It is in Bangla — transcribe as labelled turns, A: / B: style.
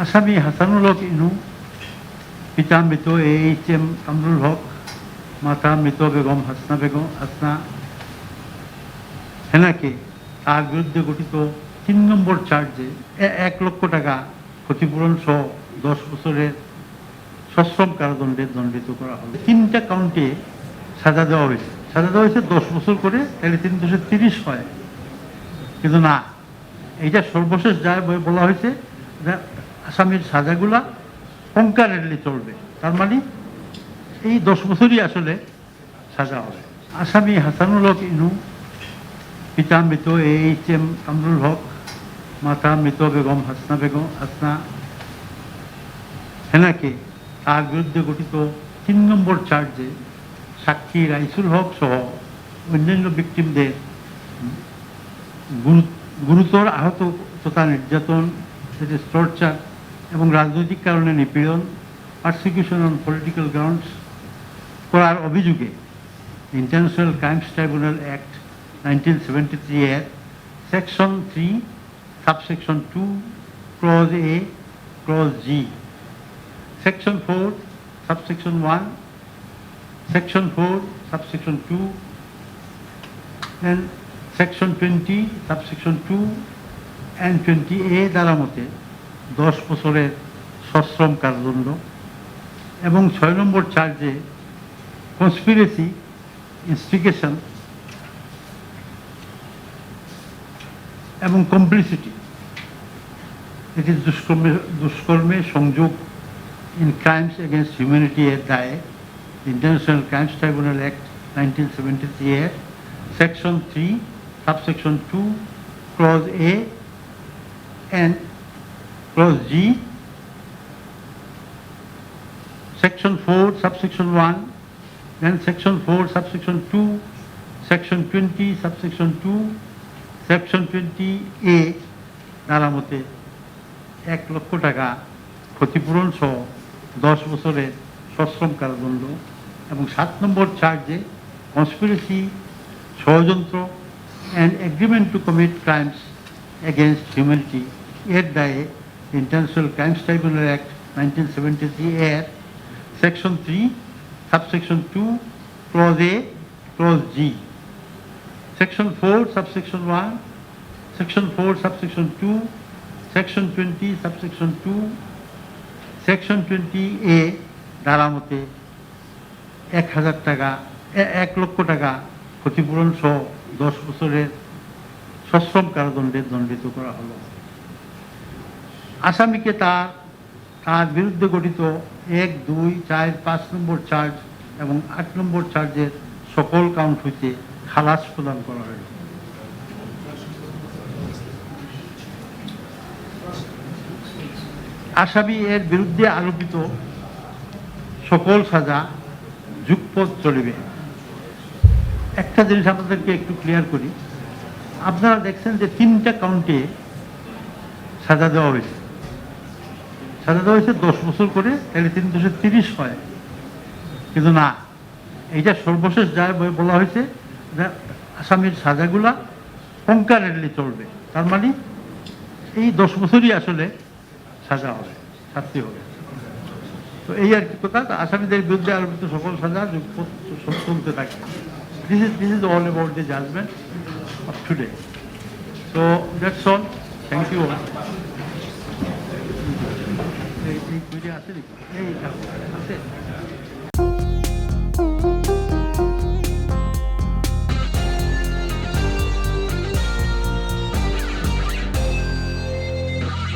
A: আসামি হাসানুল হক ইনু, পিতা মৃত AHM কামরুল হক, মাতা মৃত বেগম হাসনা হেনাকে তার বিরুদ্ধে গঠিত 3 নম্বর চার্জে 1 লক্ষ টাকা ক্ষতিপূরণ সহ 10 বছরের সশ্রম কারাদণ্ডে দণ্ডিত করা হলো। 3টা কাউন্টে সাজা দেওয়া হয়েছে। সাজা দেওয়া হয়েছে 10 বছর করে, তাহলে 3 × 30 হয়। কিন্তু না, এইটা সর্বশেষ যায় বলা হয়েছে যে আসামির সাজাগুলা কনকারেন্টলি চলবে। তার মানে এই 10 বছরই আসলে সাজা হবে। আসামি হাসানুল হক ইনু, পিতা মৃত AHM কামরুল হক, মাতা মৃত বেগম হাসনা হেনাকে তার বিরুদ্ধে গঠিত 3 নম্বর চার্জে সাক্ষী রাইসুল হক সহ অন্যান্য ভিকটিমদের গুরুতর আহত তথা নির্যাতন, টর্চার এবং রাজনৈতিক কারণে নিপীড়ন, পারসিকিউশন অন পলিটিক্যাল গ্রাউন্ডস করার অভিযোগে ইন্টারন্যাশনাল ক্রাইমস ট্রাইব্যুনাল অ্যাক্ট 1973 এর section 3 subsection 2 clause A clause G, section 4 subsection 1, section 4 subsection 2 and section 20 subsection 2 and 20A দ্বারা মতে 10 বছরের সশ্রম কারাদণ্ড এবং 6 নম্বর চার্জে কনস্পিরেসি, ইনস্টিগেশন এবং কমপ্লিসিটি, এটি দুষ্কর্মে সংযোগ ইন ক্রাইমস এগেনস্ট হিউম্যানিটি এর দায়ে ইন্টারন্যাশনাল ক্রাইমস ট্রাইব্যুনাল অ্যাক্ট 1973 এর section 3 subsection 2 clause A and clause G, section 4 subsection 1, then section 4 subsection 2, section 20 subsection 2, section 20A দ্বারা মতে 1 লক্ষ টাকা ক্ষতিপূরণ সহ 10 বছরের সশ্রম কারাদণ্ড এবং 7 নম্বর চার্জে কনস্পিরেসি, ষড়যন্ত্র and agreement to commit crimes against humanity এর দায়ে ইন্টারন্যাশনাল ক্রাইমস ট্রাইব্যুনাল অ্যাক্ট 1973 এর section 3 subsection 2 clause A clause G, section 4 subsection 1, section 4 subsection 2, section 20 subsection 2, section 20A ধারা মতে 1,000 টাকা 1 লক্ষ টাকা ক্ষতিপূরণ সহ 10 বছরের সশ্রম কারাদণ্ডে দণ্ডিত করা হলো। আসামিকে তার বিরুদ্ধে গঠিত 1, 2, 4, 5 নম্বর চার্জ এবং 8 নম্বর চার্জের সকল কাউন্ট হইতে খালাস প্রদান করা হয়েছে। আসামি এর বিরুদ্ধে আরোপিত সকল সাজা যুগপৎ চলিবে। একটা জিনিস আপনাদেরকে একটু ক্লিয়ার করি, আপনারা দেখছেন যে 3টা কাউন্টে সাজা দেওয়া হয়েছে। সাজা দেওয়া হয়েছে 10 বছর করে, তাহলে 3 × 30 হয়। কিন্তু না, এইটা সর্বশেষ যায় বলা হয়েছে যে আসামির সাজাগুলা কনকারেন্টলি চলবে। তার মানে এই 10 বছরই আসলে সাজা হবে, শাস্তি হবে। তো এই আর কি কথা, আসামিদের বিরুদ্ধে আরোপিত সকল সাজা চলতে থাকে। This is all about the judgment of today. So that's all. Thank you all. এই আছে নাকি? এই আছে।